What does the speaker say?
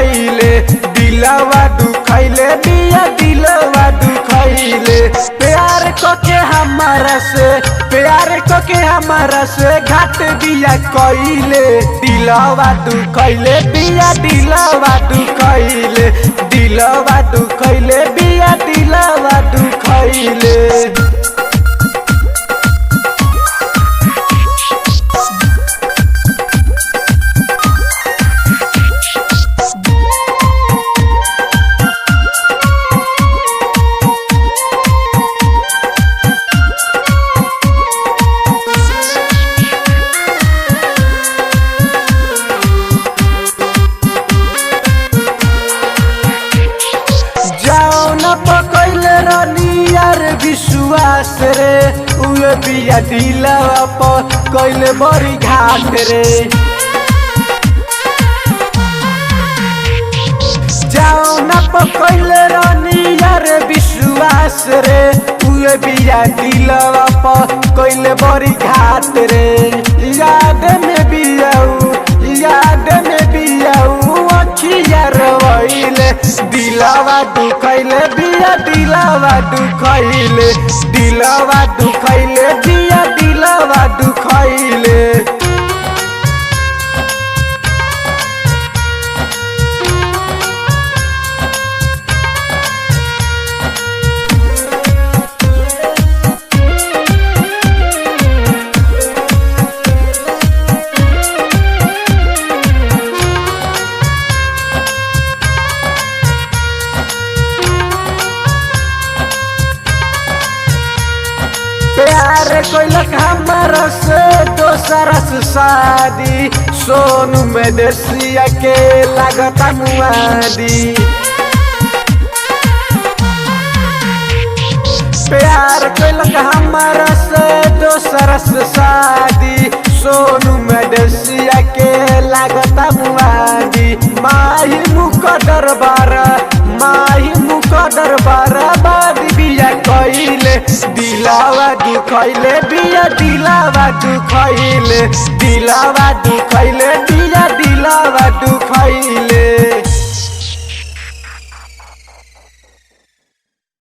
दुखैले, दिलवा दुखैले बिया दिलवा दुखैले। प्यार के हमारा से, प्यार के हमारा से घाट बिया कइले, दिलवा दुखैले बिया दिलवा दुखैले, दिलवा दुखैले बिया दिलवा दुखैले। पकैले रानी यार विश्वास रे, उए बिया दिलवा पर कैले बड़ी घाट रे। जाओ ना पकैले रानी यार विश्वास रे, उए बिया दिलवा पर कैले बड़ी घाट रे। याद में बियाऊ, याद में बियाऊ अखिया रोइले, दिलवा दुखैले बिया दिलवा दुखैले, दिलवा दुखैले बिया दिलवा दुखैले। प्यार कोइलक हमारा से दोसरा से शादी, सोनू में देसिया के लागता मुआदी। प्यार कोइलक हमारा से दोसरा से शादी, सोनू में देसिया के लागता मुआदी। माही मुकदर बारा, माही मुकदर बारा बाद बिया कइले, दिलवा दुखैले बिया दिलवा दुखैले, दिलवा दुखैले बिया दिलवा